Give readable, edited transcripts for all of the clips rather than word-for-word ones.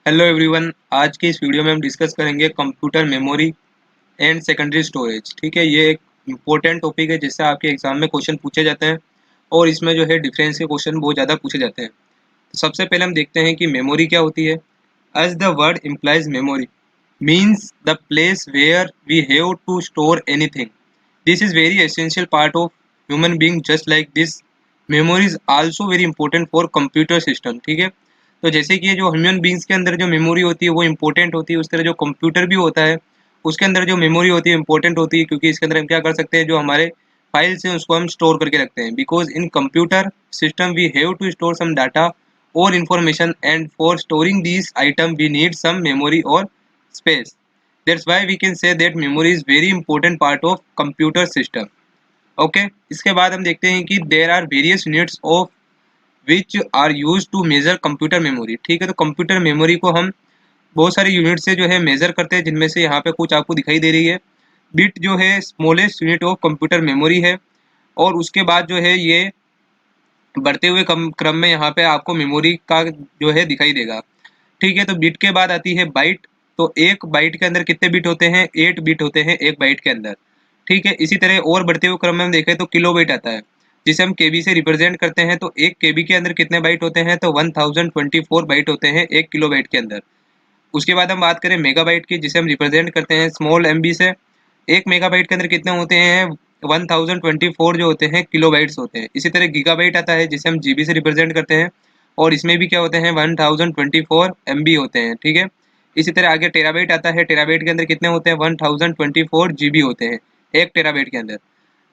Hello everyone, आज के इस वीडियो में हम डिस्कस करेंगे computer memory and secondary storage. ठीक है, ये एक इम्पोर्टेंट टॉपिक है जिससे आपके एग्जाम में क्वेश्चन पूछे जाते हैं और इसमें जो है डिफरेंस के क्वेश्चन बहुत ज़्यादा पूछे जाते हैं। तो सबसे पहले हम देखते हैं कि मेमोरी क्या होती है। As the word implies memory means the place where we have to store anything. This is very essential part of human being just like this. Memory is also very important for computer system. ठीक है, तो जैसे कि ये जो human beings के अंदर जो मेमोरी होती है वो इंपॉर्टेंट होती है, उस तरह जो कंप्यूटर भी होता है उसके अंदर जो मेमोरी होती है इंपॉर्टेंट होती है, क्योंकि इसके अंदर हम क्या कर सकते हैं, जो हमारे फाइल्स हैं उसको हम स्टोर करके रखते हैं। Because in computer system we have to store some data और information, and for storing these item we need some memory और space. That's why we can say that memory is very important part of computer system. Okay, इसके बाद हम देखते हैं कि there are various units of which are use to measure computer memory. ठीक है, तो कंप्यूटर मेमोरी को हम बहुत सारे यूनिट से जो है मेजर करते हैं, जिनमें से यहाँ पे कुछ आपको दिखाई दे रही है। बिट जो है smallest unit of computer memory है, और उसके बाद जो है ये बढ़ते हुए क्रम में यहाँ पे आपको मेमोरी का जो है दिखाई देगा। ठीक है, तो बिट के बाद आती है बाइट। तो एक बाइट के अंदर कितने बिट होते हैं, 8 बिट होते हैं एक बाइट के अंदर। ठीक है, इसी तरह और बढ़ते हुए क्रम में हम देखें तो किलो बाइट आता है, जिसे हम केबी से रिप्रेजेंट करते हैं। तो एक केबी के अंदर कितने बाइट होते हैं, तो 1024 बाइट होते हैं एक किलो बाइट के अंदर। उसके बाद हम बात करें मेगाबाइट की, जिसे हम रिप्रेजेंट करते हैं स्मॉल एमबी से। एक मेगाबाइट के अंदर कितने होते हैं, 1024 जो होते हैं किलोबाइट्स होते हैं। इसी तरह गीगाबाइट आता है, जिसे हम जीबी से रिप्रेजेंट करते हैं, और इसमें भी क्या होते हैं, 1024 एमबी होते हैं। ठीक है, इसी तरह आगे टेराबाइट आता है। टेराबाइट के अंदर कितने होते हैं, 1024 जीबी होते हैं एक टेराबाइट के अंदर।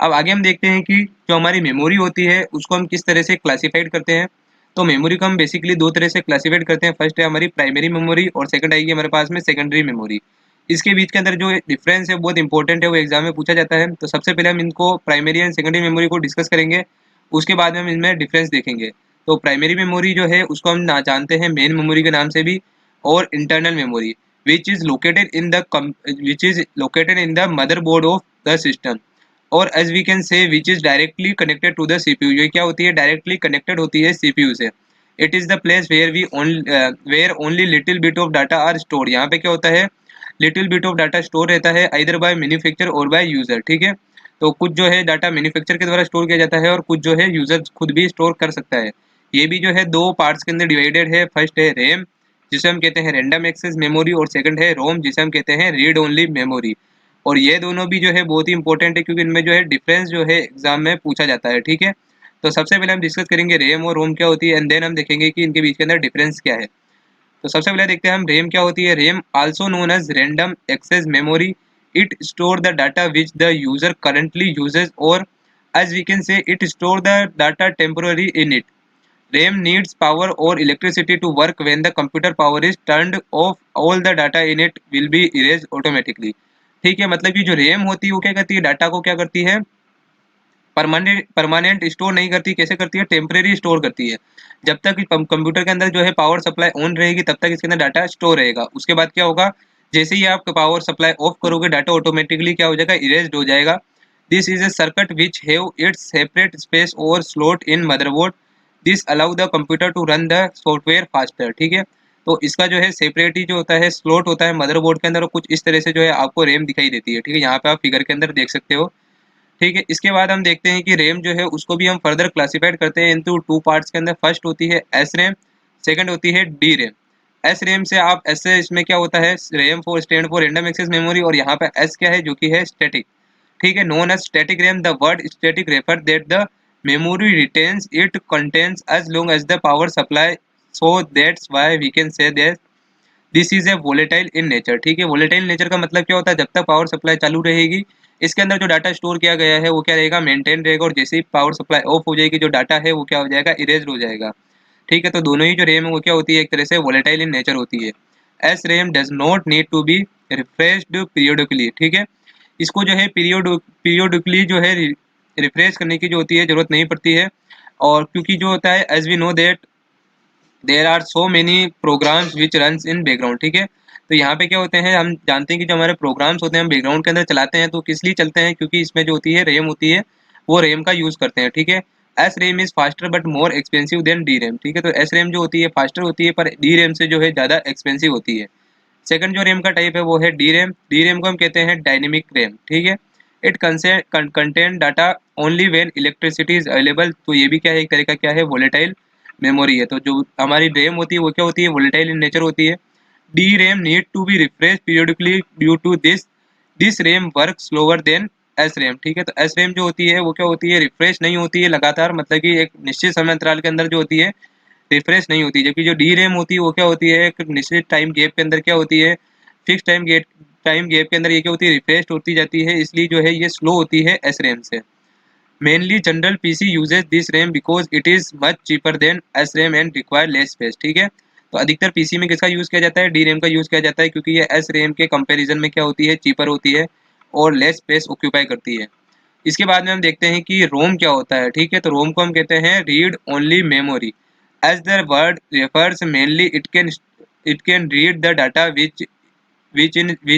अब आगे हम देखते हैं कि जो हमारी मेमोरी होती है उसको हम किस तरह से क्लासीफाइड करते हैं। तो मेमोरी को हम बेसिकली दो तरह से क्लासीफाइड करते हैं। फर्स्ट है हमारी प्राइमरी मेमोरी, और सेकंड आएगी हमारे पास में सेकेंडरी मेमोरी। इसके बीच के अंदर जो डिफरेंस है बहुत इंपॉर्टेंट है, वो एग्जाम में पूछा जाता है। तो सबसे पहले हम इनको प्राइमरी एंड सेकेंडरी मेमोरी को डिस्कस करेंगे, उसके बाद में हम इनमें डिफरेंस देखेंगे। तो प्राइमरी मेमोरी जो है उसको हम ना जानते हैं मेन मेमोरी के नाम से भी, और internal memory which is located in the motherboard of the system, और as we can say which is directly connected to the CPU. ये क्या होती है, डायरेक्टली कनेक्टेड होती है सीपीयू से। It is the place where only little bit of data are stored. यहाँ पे क्या होता है, little bit of data store रहता है आइदर बाय मैन्युफैक्चर और बाय यूजर। ठीक है, तो कुछ जो है डाटा मैन्युफैक्चर के द्वारा स्टोर किया जाता है, और कुछ जो है यूजर खुद भी स्टोर कर सकता है। ये भी जो है दो पार्ट्स के अंदर डिवाइडेड है। फर्स्ट है रैम, जिसे हम कहते हैं रैंडम एक्सेस मेमोरी, और सेकंड है रोम, जिसे हम कहते हैं रीड ओनली मेमोरी। और ये दोनों भी जो है बहुत ही इंपॉर्टेंट है, क्योंकि इनमें जो है डिफरेंस जो है एग्जाम में पूछा जाता है। ठीक है, तो सबसे पहले हम डिस्कस करेंगे रैम और रोम क्या होती है, एंड देन हम देखेंगे कि इनके बीच के अंदर डिफरेंस क्या है। तो सबसे पहले देखते हैं हम रैम क्या होती है। RAM also known as random access memory, it store the data which the user currently uses, और as we can say it store the data temporary in it. RAM needs power or electricity to work. When the computer power is turned off, all the data in it will be erased automatically. ठीक है, मतलब कि जो RAM होती है वो क्या करती है, डाटा को क्या करती है, परमानेंट स्टोर नहीं करती। कैसे करती है, टेम्परेरी स्टोर करती है। जब तक कंप्यूटर के अंदर जो है पावर सप्लाई ऑन रहेगी तब तक इसके अंदर डाटा स्टोर रहेगा। उसके बाद क्या होगा, जैसे ही आप पावर सप्लाई ऑफ करोगे डाटा ऑटोमेटिकली क्या हो जाएगा, इरेज्ड हो जाएगा। This is a circuit which have its separate space और slot in motherboard. This allow the computer to run the software faster. ठीक है, तो इसका जो है सेपरेट ही जो होता है स्लॉट होता है मदरबोर्ड के अंदर, और कुछ इस तरह से जो है आपको रैम दिखाई देती है। ठीक है, यहाँ पे आप फिगर के अंदर देख सकते हो। ठीक है, इसके बाद हम देखते हैं कि रैम जो है उसको भी हम फर्दर क्लासिफाइड करते हैं इनटू टू पार्ट्स के अंदर। फर्स्ट होती है एस रैम, सेकंड होती है डी रैम। एस रैम से आप ऐसे, इसमें क्या होता है, RAM for stand for random access memory, और यहाँ पे एस क्या है, जो कि है स्टैटिक। ठीक है, known as static RAM. The word static refer that the memory retains it contents as long as the power supply, so that's why we can say that this is A volatile in nature. ठीक है, volatile nature का मतलब क्या होता है, जब तक power supply चालू रहेगी इसके अंदर जो डाटा स्टोर किया गया है वो क्या रहेगा, मेंटेन रहेगा, और जैसे ही पावर सप्लाई ऑफ हो जाएगी जो डाटा है वो क्या हो जाएगा, इरेज हो जाएगा। ठीक है, तो दोनों ही जो रैम है वो क्या होती है, एक तरह से वोलेटाइल इन नेचर होती है। S RAM does not need to be refreshed periodically. ठीक है, इसको जो है पीरियोडिकली जो है रिफ्रेश करने की जो होती है जरूरत नहीं पड़ती है। और क्योंकि जो होता है, as we know that there are so many programs which runs in background. ठीक है, तो यहाँ पे क्या होते हैं, हम जानते हैं कि जो हमारे प्रोग्राम्स होते हैं हम बैकग्राउंड के अंदर चलाते हैं, तो किस लिए चलते हैं, क्योंकि इसमें जो होती है रैम होती है वो रैम का यूज़ करते हैं। ठीक है, S RAM is faster but more expensive then D RAM, ठीक है। तो एस रैम जो होती है फास्टर होती है पर डी रैम से जो है ज़्यादा एक्सपेंसिव होती है। सेकंड जो रैम का टाइप है वो है डी रैम। डी रैम को हम कहते हैं डायनेमिक रैम, ठीक है। It contain data only when electricity is available. तो ये भी क्या है, एक तरह का क्या है, वोलेटाइल मेमोरी है। तो जो हमारी रैम होती है वो क्या होती है, वोलेटाइल इन नेचर होती है। D RAM need to be refresh periodically due to this RAM work slower than S RAM, ठीक है। तो एस रैम जो होती है वो क्या होती है, रिफ्रेश नहीं होती है लगातार, मतलब कि एक निश्चित समय अंतराल के अंदर जो होती है रिफ्रेश नहीं होती। जबकि जो डी रैम होती है वो क्या होती है, एक निश्चित टाइम गैप के अंदर क्या होती है, फिक्स टाइम गैप के अंदर ये क्या होती है, रिफ्रेश होती जाती है। इसलिए जो है ये स्लो होती है एस रैम से। Mainly general PC uses this RAM because it is much cheaper than S RAM and require less space, ठीक है। तो अधिकतर पीसी में किसका यूज किया जाता है, डी रैम का यूज किया जाता है, क्योंकि ये एस रैम के कंपैरिजन में क्या होती है, चीपर होती है और लेस स्पेस ऑक्यूपाई करती है। इसके बाद में हम देखते हैं कि रोम क्या होता है, ठीक है। तो रोम को हम कहते हैं read only memory. As the word refers mainly it can read the data which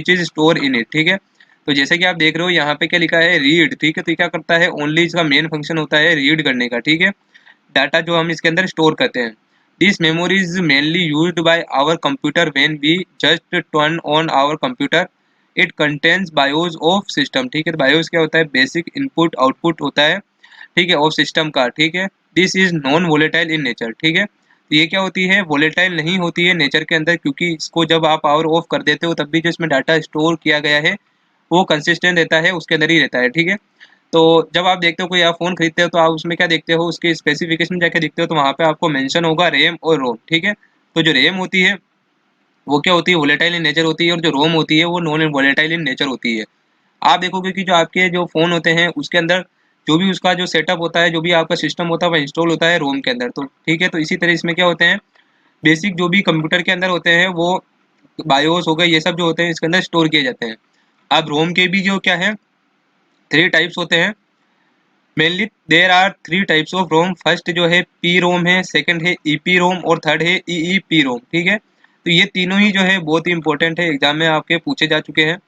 is store in it, ठीक है। तो जैसे कि आप देख रहे हो यहाँ पे क्या लिखा है, रीड, ठीक है। तो ये क्या करता है, ओनली इसका मेन फंक्शन होता है रीड करने का, ठीक है, डाटा जो हम इसके अंदर स्टोर करते हैं। This memory is mainly used by our computer when we just turn on our computer. It contains BIOS of system, ठीक है। तो बायोस क्या होता है, बेसिक इनपुट आउटपुट होता है, ठीक है, ऑफ सिस्टम का, ठीक है। This is non volatile in nature, ठीक है। तो ये क्या होती है, वोलेटाइल नहीं होती है नेचर के अंदर, क्योंकि इसको जब आप पावर ऑफ कर देते हो तब भी जो इसमें डाटा स्टोर किया गया है वो कंसिस्टेंट रहता है, उसके अंदर ही रहता है, ठीक है। तो जब आप देखते हो कोई आप फ़ोन खरीदते हो तो आप उसमें क्या देखते हो, उसके स्पेसिफिकेशन जाके देखते हो तो वहाँ पे आपको मेंशन होगा रैम और रोम, ठीक है। तो जो रैम होती है वो क्या होती है, वोलेटाइल इन नेचर होती है, और जो रोम होती है वो नॉन वोलेटाइल इन नेचर होती है। आप देखोगे कि जो आपके जो फ़ोन होते हैं उसके अंदर जो भी उसका जो सेटअप होता है, जो भी आपका सिस्टम होता है, वह इंस्टॉल होता है रोम के अंदर, तो ठीक है। तो इसी तरह इसमें क्या होते हैं, बेसिक जो भी कंप्यूटर के अंदर होते हैं वो बायोस हो गए, ये सब जो होते हैं इसके अंदर स्टोर किए जाते हैं। अब रोम के भी जो क्या है, थ्री टाइप्स होते हैं। Mainly there are three types of ROM. First जो है पी रोम है, सेकंड है ईपी रोम और थर्ड है ईईपी रोम, ठीक है। तो ये तीनों ही जो है बहुत ही इंपॉर्टेंट है, एग्जाम में आपके पूछे जा चुके हैं।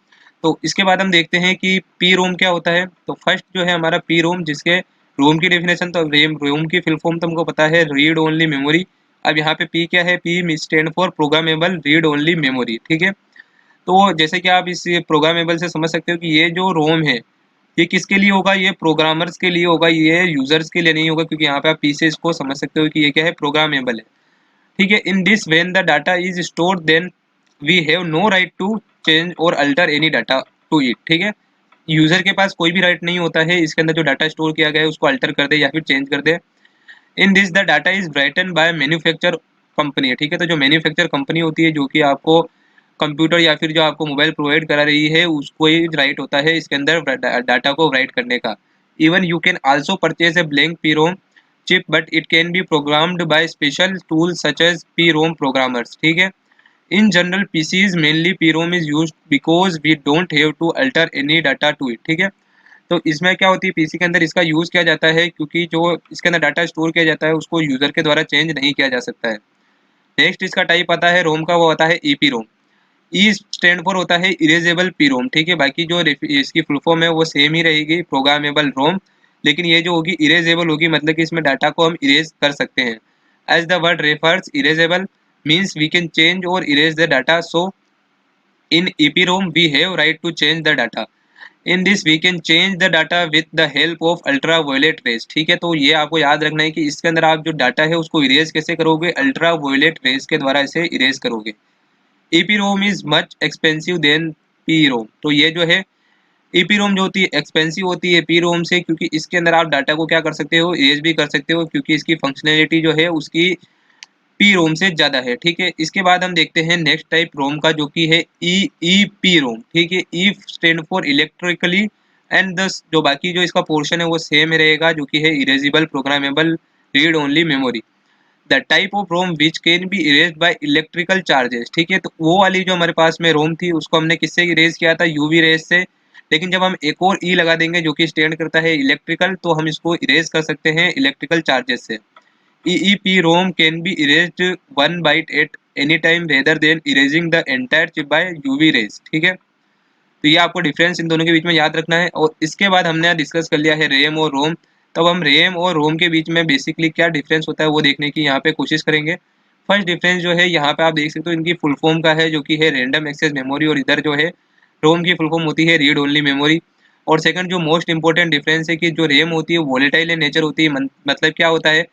तो इसके बाद हम देखते हैं कि पी रोम क्या होता है। तो फर्स्ट जो है हमारा पी रोम, जिसके रोम की डेफिनेशन, तो रोम की फुल फॉर्म तुमको पता है, रीड ओनली मेमोरी। अब यहाँ पे पी क्या है, P stand for programmable read only memory, ठीक है। तो जैसे कि आप इस प्रोग्रामेबल से समझ सकते हो कि ये जो रोम है ये किसके लिए होगा, ये प्रोग्रामर्स के लिए होगा, ये यूजर्स के लिए नहीं होगा, क्योंकि यहाँ पे आप पी से इसको समझ सकते हो कि ये क्या है, प्रोग्रामेबल है, ठीक है। In this when the data is stored then we have no right to change और alter any data to it, ठीक है। यूजर के पास कोई भी राइट नहीं होता है इसके अंदर जो डाटा स्टोर किया गया है उसको अल्टर कर दे या फिर चेंज कर दे। In this the data is written by manufacture company है, ठीक है। तो जो मैन्युफैक्चर कंपनी होती है जो कि आपको कंप्यूटर या फिर जो आपको मोबाइल प्रोवाइड करा रही है उसको ही राइट होता है इसके अंदर डाटा को राइट करने का। Even you can also purchase a blank P ROM chip but it can be programmed by special tools such as P ROM programmers, ठीक है। In general PCs mainly P ROM is used because we don't have to alter any data to it, ठीक है। तो इसमें क्या होती है, PC के अंदर इसका यूज़ किया जाता है क्योंकि जो इसके अंदर डाटा स्टोर किया जाता है उसको यूज़र के द्वारा चेंज नहीं किया जा सकता है। नेक्स्ट इसका टाइप आता है रोम का, वो आता है EP ROM. E stand for होता है इरेजेबल पी रोम, ठीक है। बाकी जो इसकी फुल फॉर्म है वो सेम ही रहेगी, प्रोग्रामेबल रोम, लेकिन ये जो होगी इरेजेबल होगी, मतलब कि इसमें डाटा को हम इरेज कर सकते हैं। As the word refers erasable means we can change और erase the data, so in EP ROM we have right to change the data. In this we can change the data with the help of ultra violet rays, ठीक है। तो ये आपको याद रखना है कि इसके अंदर आप जो डाटा है उसको इरेज कैसे करोगे, अल्ट्रा वायलेट रेज के द्वारा इसे इरेज करोगे। EP ROM is much expensive than P ROM. तो ये जो है ईपी रोम जो होती है एक्सपेंसिव होती है पी रोम से, क्योंकि इसके अंदर आप डाटा को क्या कर सकते हो, इरेज भी कर सकते हो, क्योंकि इसकी फंक्शनैलिटी जो है उसकी पी रोम से ज़्यादा है, ठीक है। इसके बाद हम देखते हैं नेक्स्ट टाइप रोम का, जो कि है ई ई पी रोम, ठीक है। ई stand for electrically and the जो बाकी जो इसका पोर्शन है वो सेम रहेगा, जो कि है erasable programmable read only memory. The type of ROM which can be erase by electrical charges, ठीक है। तो वो वाली जो हमारे पास में रोम थी उसको हमने किससे इरेज किया था, यूवी रेज से। लेकिन जब हम एक और ई लगा देंगे जो कि स्टैंड करता है इलेक्ट्रिकल, तो हम इसको इरेज कर सकते हैं इलेक्ट्रिकल चार्जेस से। EEPROM can be erased one byte at any time rather than erasing the entire chip by UV rays, ठीक है। तो ये आपको डिफरेंस इन दोनों के बीच में याद रखना है। और इसके बाद हमने डिस्कस कर लिया है रैम और रोम। तब हम रैम और रोम के बीच में बेसिकली क्या डिफरेंस होता है वो देखने की यहाँ पे कोशिश करेंगे। फर्स्ट डिफरेंस जो है यहाँ पे आप देख सकते हो इनकी फुल फॉर्म का है, जो कि है रैंडम एक्सेस मेमोरी, और इधर जो है रोम की फुल फॉर्म होती है रीड ओनली मेमोरी। और सेकंड जो मोस्ट इंपॉर्टेंट डिफरेंस है कि जो रैम होती है वोलेटाइल इन नेचर होती है, मतलब क्या होता है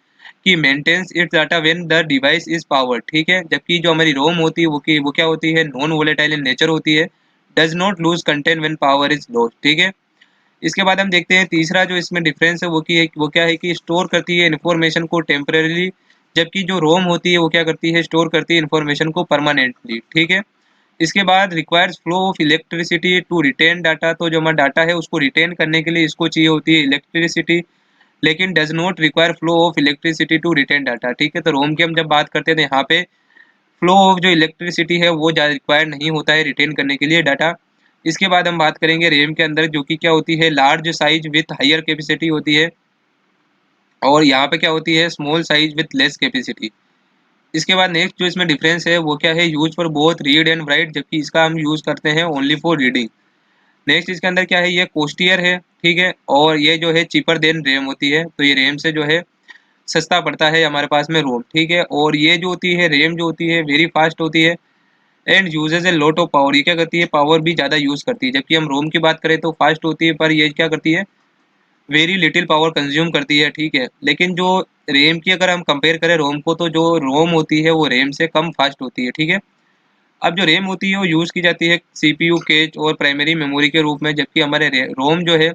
कि maintains its data when the device is powered, ठीक है। जबकि जो हमारी रोम होती है वो क्या होती है, नॉन वोलेटाइल इन नेचर होती है, does not lose content when power is low, ठीक है। इसके बाद हम देखते हैं तीसरा जो इसमें डिफरेंस है वो क्या है कि स्टोर करती है इन्फॉर्मेशन को टेम्परेली, जबकि जो रोम होती है वो क्या करती है, स्टोर करती है इन्फॉर्मेशन को परमानेंटली, ठीक है। इसके बाद requires flow of electricity to retain data, तो जो हमारा डाटा है उसको रिटेन करने के लिए इसको चाहिए होती है इलेक्ट्रिसिटी, लेकिन does not require flow of electricity to retain data, ठीक है। तो रोम की हम जब बात करते हैं तो यहाँ पे फ्लो ऑफ जो इलेक्ट्रिसिटी है वो ज़्यादा रिक्वायर नहीं होता है रिटेन करने के लिए डाटा। इसके बाद हम बात करेंगे रैम के अंदर, जो कि क्या होती है large size with higher capacity होती है, और यहाँ पे क्या होती है small size with less capacity. इसके बाद नेक्स्ट जो इसमें डिफरेंस है वो क्या है, use for both read and right, जबकि इसका हम यूज करते हैं ओनली फॉर रीडिंग। नेक्स्ट इसके अंदर क्या है, ये कोस्टियर है, ठीक है, और ये जो है चीपर देन रैम होती है, तो ये रैम से जो है सस्ता पड़ता है हमारे पास में रोम, ठीक है। और ये जो होती है रैम जो होती है वेरी फास्ट होती है and usage a lot of power, ये क्या करती है पावर भी ज़्यादा यूज़ करती है। जबकि हम रोम की बात करें तो फास्ट होती है, पर ये क्या करती है वेरी लिटिल पावर कंज्यूम करती है, ठीक है। लेकिन जो रैम की अगर हम कंपेयर करें रोम को, तो जो रोम होती है वो रैम से कम फास्ट होती है, ठीक है। अब जो रैम होती है वो यूज़ की जाती है सीपीयू कैच और प्राइमरी मेमोरी के रूप में, जबकि हमारे रोम जो है,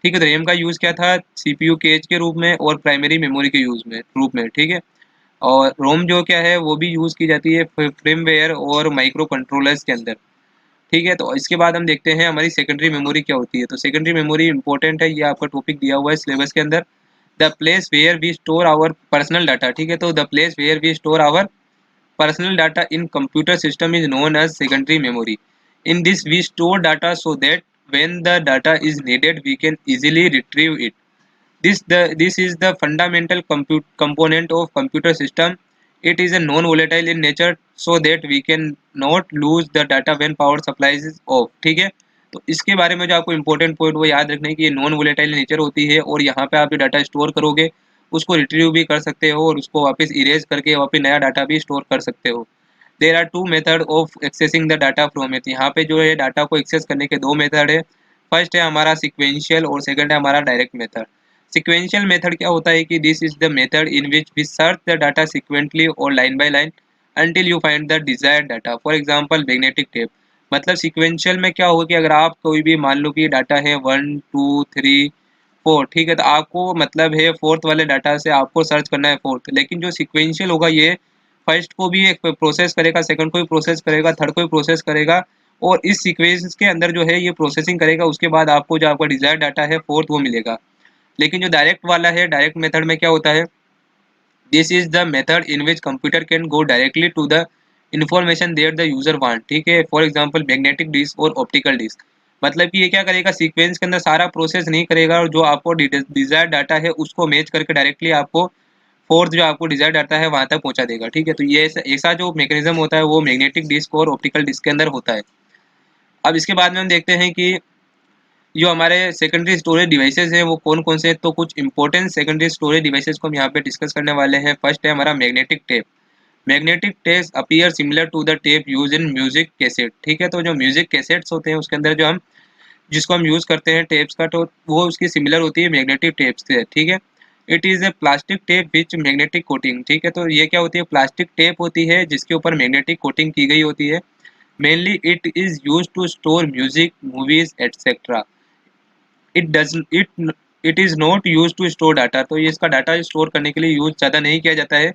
ठीक है, तो रैम का यूज़ क्या था सीपीयू कैच के रूप में और प्राइमरी मेमोरी के यूज़ में रूप में, ठीक है। और रोम जो क्या है वो भी यूज़ की जाती है फ्रेमवेयर और माइक्रो कंट्रोलर्स के अंदर, ठीक है। तो इसके बाद हम देखते हैं हमारी सेकेंडरी मेमोरी क्या होती है। तो सेकेंडरी मेमोरी इंपॉर्टेंट है, ये आपका टॉपिक दिया हुआ है सिलेबस के अंदर। The place where we store our personal data, ठीक है। तो the place where we store our personal data in computer system is known as secondary memory. In this we store data so that when the data is needed we can easily retrieve it. This is the fundamental component of computer system. It is a non-volatile in nature so that we can not lose the data when power supply is off, ठीक है। तो इसके बारे में जो आपको important point वो याद रखना है कि ये नॉन वोलेटाइल नेचर होती है, और यहाँ पे आप जो डाटा स्टोर करोगे उसको रिट्रीव भी कर सकते हो और उसको वापस इरेज करके वापस नया डाटा भी स्टोर कर सकते हो। There are two method of accessing the data from it, यहाँ पे जो है डाटा को एक्सेस करने के दो मेथड है। फर्स्ट है हमारा सिक्वेंशियल और सेकंड है हमारा डायरेक्ट मेथड। सिक्वेंशियल मेथड क्या होता है कि this is the method in which we search the data sequentially और line by line until you find the desired data, for example magnetic tape. मतलब सिक्वेंशियल में क्या होगा कि अगर आप कोई भी मान लो कि डाटा है 1 2 3 4, ठीक है, तो आपको मतलब है फोर्थ वाले डाटा से आपको सर्च करना है फोर्थ। लेकिन जो सिक्वेंशियल होगा ये फर्स्ट को भी एक प्रोसेस करेगा, सेकंड को भी प्रोसेस करेगा, थर्ड को भी प्रोसेस करेगा, और इस सीक्वेंस के अंदर जो है ये प्रोसेसिंग करेगा, उसके बाद आपको जो आपका डिजायर्ड डाटा है फोर्थ वो मिलेगा। लेकिन जो डायरेक्ट वाला है, डायरेक्ट मेथड में क्या होता है, this is the method in which computer can go directly to the information there the user want, ठीक है। फॉर एग्जांपल मैग्नेटिक डिस्क और ऑप्टिकल डिस्क। मतलब कि ये क्या करेगा सीक्वेंस के अंदर सारा प्रोसेस नहीं करेगा, और जो आपको डिजायर्ड डाटा है उसको मैच करके डायरेक्टली आपको फोर्थ जो आपको डिजायर्ड डाटा है वहां तक पहुंचा देगा, ठीक है। तो ये ऐसा जो मैकेनिज्म होता है वो मैग्नेटिक डिस्क और ऑप्टिकल डिस्क के अंदर होता है। अब इसके बाद में हम देखते हैं कि जो हमारे सेकेंडरी स्टोरेज डिवाइसेस हैं वो कौन कौन से हैं। तो कुछ इंपॉर्टेंट सेकेंडरी स्टोरेज डिवाइसेस को हम यहाँ पे डिस्कस करने वाले हैं। फर्स्ट है हमारा magnetic tape. Magnetic tape appear similar to the tape use in music cassette, ठीक है। तो जो म्यूजिक कैसेट्स होते हैं उसके अंदर जो हम जिसको हम यूज़ करते हैं टेप्स का, तो वो उसकी सिमिलर होती है मैग्नेटिक टेप्स से, ठीक है। It is a plastic tape which magnetic coating, ठीक है। तो ये क्या होती है प्लास्टिक टेप होती है जिसके ऊपर मैग्नेटिक कोटिंग की गई होती है। Mainly it is use to store music movies etcetera. It does it is not use to store data, तो ये इसका डाटा स्टोर करने के लिए यूज ज़्यादा नहीं किया जाता है,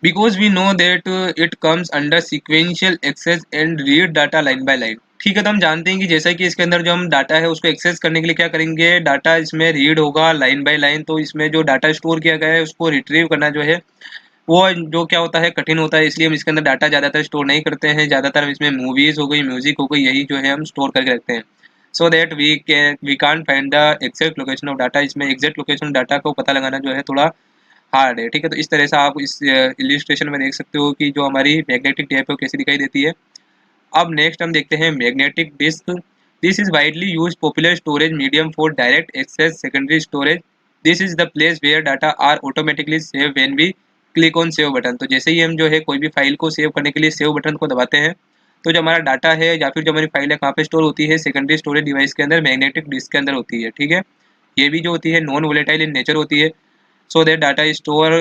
because we know that it comes under sequential access and read data line by line, ठीक है। तो हम जानते हैं कि जैसा कि इसके अंदर जो हम डाटा है उसको एक्सेस करने के लिए क्या करेंगे, डाटा इसमें रीड होगा लाइन बाय लाइन, तो इसमें जो डाटा स्टोर किया गया है उसको रिट्रीव करना जो है वो जो क्या होता है कठिन होता है, इसलिए हम इसके अंदर डाटा ज़्यादातर स्टोर नहीं करते हैं। ज़्यादातर हम इसमें मूवीज़ हो गई, म्यूजिक हो गई, यही जो है हम स्टोर करके रखते हैं, so that we can find the exact location of data. इसमें एग्जैक्ट लोकेशन डाटा को पता लगाना जो है थोड़ा हार्ड है, ठीक है। तो इस तरह से आप इस इलिस्ट्रेशन में देख सकते हो कि जो हमारी मैग्नेटिक टेप है वो कैसी दिखाई देती है। अब नेक्स्ट हम देखते हैं magnetic disk. This is widely use popular storage medium for direct access secondary storage. This is the place where data are automatically save when we click on save button. तो जैसे ही हम जो है कोई भी फाइल को सेव करने के लिए सेव बटन को दबाते हैं, तो जो हमारा डाटा है या फिर जो हमारी फाइल है कहाँ पे स्टोर होती है, सेकेंडरी स्टोरेज डिवाइस के अंदर, मैग्नेटिक डिस्क के अंदर होती है। ठीक है, ये भी जो होती है नॉन वोलेटाइल इन नेचर होती है, so that data is stored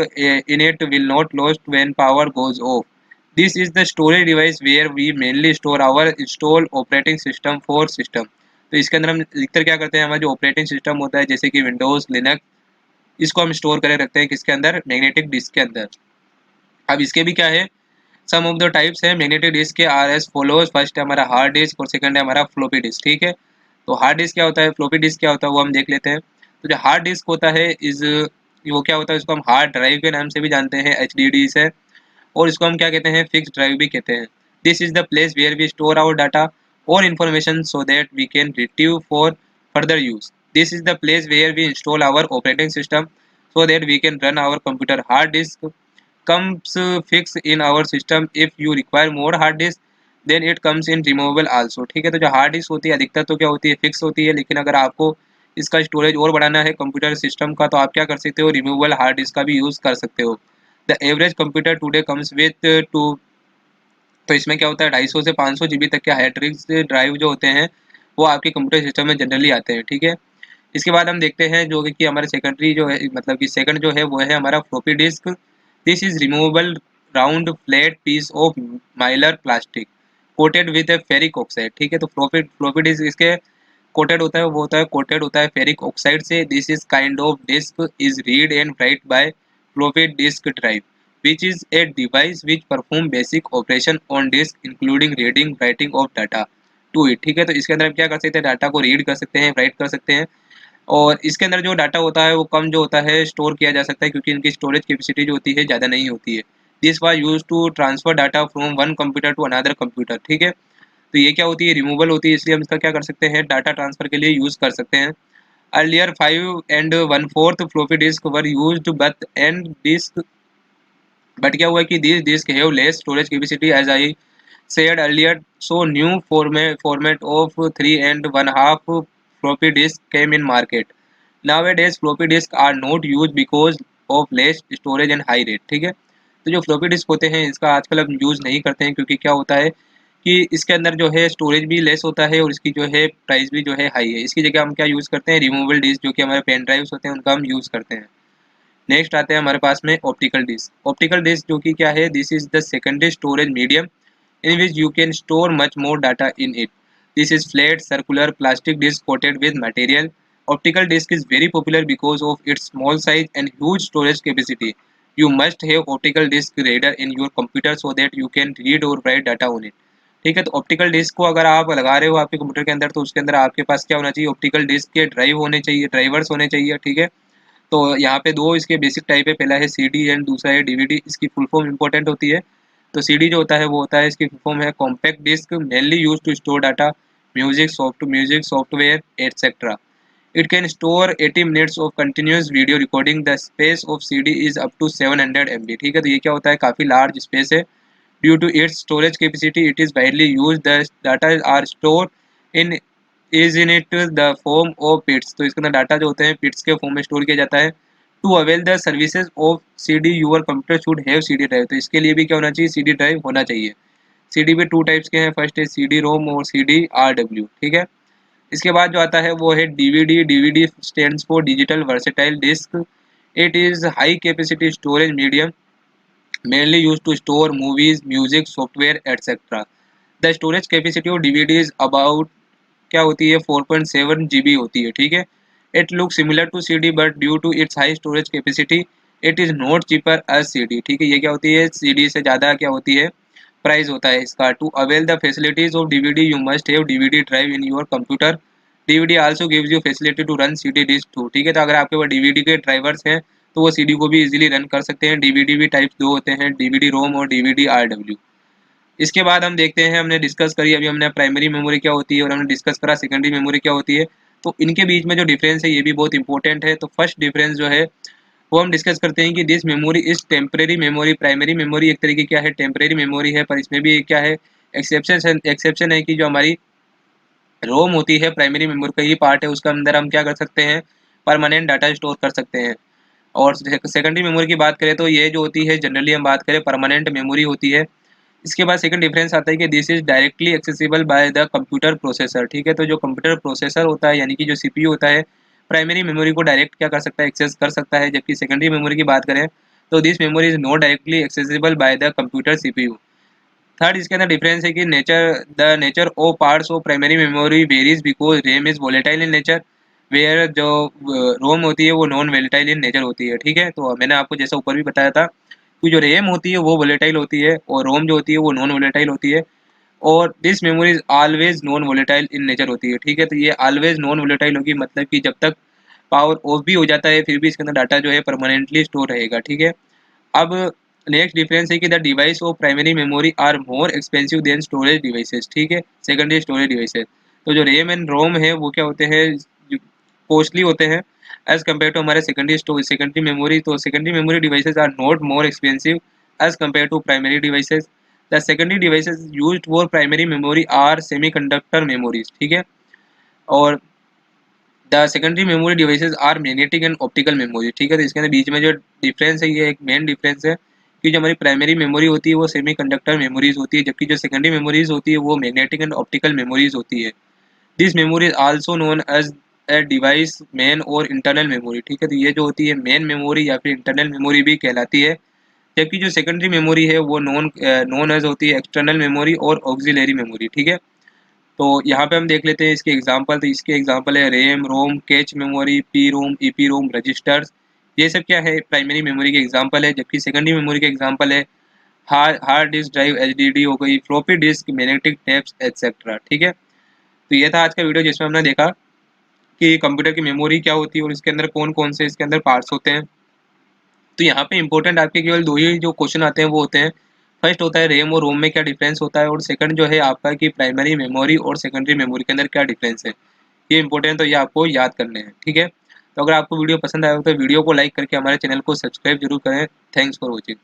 in it will not lost when power goes off. This is the storage device where we mainly store our installed operating system for system। तो इसके अंदर हम अधिकतर क्या करते हैं, हमारा जो ऑपरेटिंग सिस्टम होता है जैसे कि विंडोज लिनक्स, इसको हम स्टोर करे रखते हैं किसके अंदर, मैग्नेटिक डिस्क के अंदर। अब इसके भी क्या है, सम ऑफ द टाइप्स है मैग्नेटिक डिस्क के, आर एस फॉलोज। फर्स्ट है हमारा हार्ड डिस्क और सेकंड है हमारा फ्लोपी डिस्क। ठीक है, तो हार्ड डिस्क क्या होता है, फ्लोपी डिस्क क्या होता है, वो हम देख लेते हैं। तो जो हार्ड डिस्क होता है इज, वो क्या होता है, इसको हम हार्ड ड्राइव के नाम से भी जानते हैं, एच डी डी से, और इसको हम क्या कहते हैं, फिक्स ड्राइव भी कहते हैं। This is the place where we store our data और information so that we can retrieve for further use. This is the place where we install our operating system so that we can run our computer। hard disk comes fixed in our system। if you require more hard disk then it comes in removable also। ठीक है, तो जो hard disk होती है अधिकतर तो क्या होती है, फिक्स होती है, लेकिन अगर आपको इसका स्टोरेज और बढ़ाना है कंप्यूटर सिस्टम का, तो आप क्या कर सकते हो, रिमूवेबल हार्ड डिस्क का भी यूज़ कर सकते हो। The average computer today comes with to, तो इसमें क्या होता है 250 से 500 जीबी तक के हार्ड डिस्क ड्राइव जो होते हैं वो आपके कंप्यूटर सिस्टम में जनरली आते हैं। ठीक है, इसके बाद हम देखते हैं जो कि हमारे सेकेंडरी जो है, मतलब कि सेकंड जो है वो है हमारा floppy disk. This is removable round flat piece of mylar plastic coated with a ferric oxide. ठीक है, तो फ्लॉपी फ्लॉपी डिस्क इसके कोटेड होता है, वो होता है कोटेड होता है फेरिक ऑक्साइड से। This is kind of disk is read and write by floppy disk drive which is a device which perform basic operation on disk including reading writing of data to it। ठीक है, तो इसके अंदर हम क्या कर सकते हैं, डाटा को रीड कर सकते हैं, राइट कर सकते हैं, और इसके अंदर जो डाटा होता है वो कम जो होता है स्टोर किया जा सकता है, क्योंकि इनकी स्टोरेज कैपेसिटी जो होती है ज़्यादा नहीं होती है। This was use to transfer data from one computer to another computer. ठीक है, तो ये क्या होती है, रिमूवल होती है, इसलिए हम इसका क्या कर सकते हैं, डाटा ट्रांसफर के लिए यूज़ कर सकते हैं। Earlier 5 and 1/4 floppy disk were used but क्या हुआ कि this disk have less storage capacity as I said earlier, so new format of 3 and 1/2 floppy disk came in market। Nowadays floppy disk are not used because of less storage and high rate। ठीक है, तो जो floppy disk होते हैं इसका आजकल हम use नहीं करते हैं, क्योंकि क्या होता है कि इसके अंदर जो है स्टोरेज भी लेस होता है और इसकी जो है प्राइस भी जो है हाई है। इसकी जगह हम क्या यूज़ करते हैं, रिमूवेबल डिस्क, जो कि हमारे पेन ड्राइव्स होते हैं उनका हम यूज़ करते हैं। नेक्स्ट आते हैं हमारे पास में ऑप्टिकल डिस्क। ऑप्टिकल डिस्क जो कि क्या है, this is the secondary storage medium in which you can store much more data in it। This is flat, circular, plastic disc coated with material। Optical disc is very popular because of its small size and huge storage capacity। You must have optical disc reader in your computer so that you can read or write data on it। ठीक है, तो optical disc को अगर आप लगा रहे हो आपके कंप्यूटर के अंदर, तो उसके अंदर आपके पास क्या होना चाहिए, ऑप्टिकल डिस्क के ड्राइव होने चाहिए, ड्राइवर्स होने चाहिए। ठीक है, तो यहाँ पे दो इसके बेसिक टाइप है, पहला है सीडी एंड दूसरा है डीवीडी। इसकी फुल फॉर्म इंपॉर्टेंट होती है। तो सीडी जो होता है वो होता है, इसकी फुल फॉर्म है compact disk mainly use to store data, music software etcetera. It can store 80 minutes of continuous video recording. The space of CD is up to 700 MB। ठीक है, तो ये क्या होता है, काफ़ी लार्ज स्पेस है। Due to its storage capacity it is widely use. The data are store in is in it the form of pits. तो इसके अंदर डाटा जो होते हैं पिट्स के फॉर्म में स्टोर किया जाता है। To avail the services of CD your computer should have CD drive. तो इसके लिए भी क्या होना चाहिए, सीडी ड्राइव होना चाहिए। सीडी भी टू टाइप्स के हैं, फर्स्ट है सीडी रोम और सीडी आरडब्ल्यू। ठीक है, इसके बाद जो आता है वो है DVD. DVD stands for digital versatile disk. It is high capacity storage medium mainly used to store movies, music, software, etc। The storage capacity of DVD is about क्या होती है 4.7 GB होती है। ठीक है, it look similar to CD but due to its high storage capacity it is not cheaper as CD। ठीक है, ये क्या होती है, CD से ज़्यादा क्या होती है, प्राइस होता है इसका। To avail the facilities of DVD you must have DVD drive in your computer. DVD also gives you facility to run CD disk too. ठीक है, तो अगर आपके पास DVD के ड्राइवर्स हैं तो वो CD को भी इजीली रन कर सकते हैं। DVD भी टाइप्स दो होते हैं, DVD रोम और DVD RW। इसके बाद हम देखते हैं, हमने डिस्कस करी अभी हमने प्राइमरी मेमोरी क्या होती है और हमने डिस्कस करा सेकेंडरी मेमोरी क्या होती है। तो इनके बीच में जो डिफरेंस है ये भी बहुत इंपॉर्टेंट है। तो फर्स्ट डिफरेंस जो है वो हम डिस्कस करते हैं कि this memory is temporary memory. Primary memory एक तरीके क्या है, टेम्परेरी मेमोरी है, पर इसमें भी क्या है, एक्सेप्शन है कि जो हमारी रोम होती है प्राइमरी मेमोरी का ही पार्ट है, उसके अंदर हम क्या कर सकते हैं, परमानेंट डाटा स्टोर कर सकते हैं। और सेकेंडरी मेमोरी की बात करें तो ये जो होती है जनरली हम बात करें परमानेंट मेमोरी होती है। इसके बाद सेकंड डिफरेंस आता है कि this is directly accessible by the computer processor. ठीक है, तो जो कंप्यूटर प्रोसेसर होता है यानी कि जो सीपीयू होता है प्राइमरी मेमोरी को डायरेक्ट क्या कर सकता है, एक्सेस कर सकता है। जबकि सेकेंडरी मेमोरी की बात करें तो this memory is not directly accessible by the computer CPU. Third इसके अंदर डिफरेंस है कि nature of parts of primary memory varies because RAM is volatile in nature, where जो रोम होती है वो नॉन वोलेटाइल इन नेचर होती है। ठीक है, तो मैंने आपको जैसा ऊपर भी बताया था कि जो रैम होती है वो वोलेटाइल होती है और रोम जो होती है वो नॉन वोलेटाइल होती है। और this memory is always non volatile in nature होती है। ठीक है, तो ये ऑलवेज नॉन वोलेटाइल होगी, मतलब कि जब तक पावर ऑफ भी हो जाता है फिर भी इसके अंदर डाटा जो है परमानेंटली स्टोर रहेगा। ठीक है, अब नेक्स्ट डिफरेंस है कि the device of primary memory are more expensive than storage devices. ठीक है, सेकेंडरी स्टोरेज डिवाइसेस। तो जो रैम एंड रोम है वो क्या होते हैं, कॉस्टली होते हैं एज कम्पेयर टू हमारे सेकेंडरी मेमोरी। तो secondary memory devices are not more expensive as compare to primary devices. The secondary devices used for primary memory are semiconductor memories. ठीक है, और the secondary memory devices are magnetic and optical memory. ठीक है, तो इसके अंदर बीच में जो डिफरेंस है ये एक मेन डिफरेंस है कि जो हमारी प्राइमरी मेमोरी होती है वो सेमीकंडक्टर मेमोरीज होती है, जबकि जो सेकेंडरी मेमोरीज होती है वो मैग्नेटिक एंड ऑप्टिकल मेमोरीज होती है। This memory is also known as a device main और इंटरनल मेमोरी। ठीक है, तो ये जो होती है मेन मेमोरी या फिर इंटरनल मेमोरी भी कहलाती है। जबकि जो सेकेंडरी मेमोरी है वो नॉन नोन एज होती है एक्सटर्नल मेमोरी और ऑक्सिलरी मेमोरी। ठीक है, तो यहाँ पे हम देख लेते हैं इसके एग्जांपल। तो इसके एग्जांपल है RAM, ROM, cache memory, P ROM, EP ROM, registers. ये सब क्या है, प्राइमरी मेमोरी के एग्जांपल है। जबकि सेकेंडरी मेमोरी के एग्जांपल है हार्ड डिस्क ड्राइव, एचडीडी हो गई, floppy disk, magnetic tapes etcetera. ठीक है, तो ये था आज का वीडियो जिसमें हमने देखा कि कंप्यूटर की मेमोरी क्या होती है और इसके अंदर कौन कौन से इसके अंदर पार्ट्स होते हैं। तो यहाँ पे इंपॉर्टेंट आपके केवल दो ही जो क्वेश्चन आते हैं वो होते हैं। फर्स्ट होता है रैम और रोम में क्या डिफरेंस होता है, और सेकंड जो है आपका कि प्राइमरी मेमोरी और सेकेंडरी मेमोरी के अंदर क्या डिफरेंस है। ये इंपॉर्टेंट, तो ये आपको याद करने हैं। ठीक है, तो अगर आपको वीडियो पसंद आया हो तो वीडियो को लाइक करके हमारे चैनल को सब्सक्राइब जरूर करें। Thanks for watching.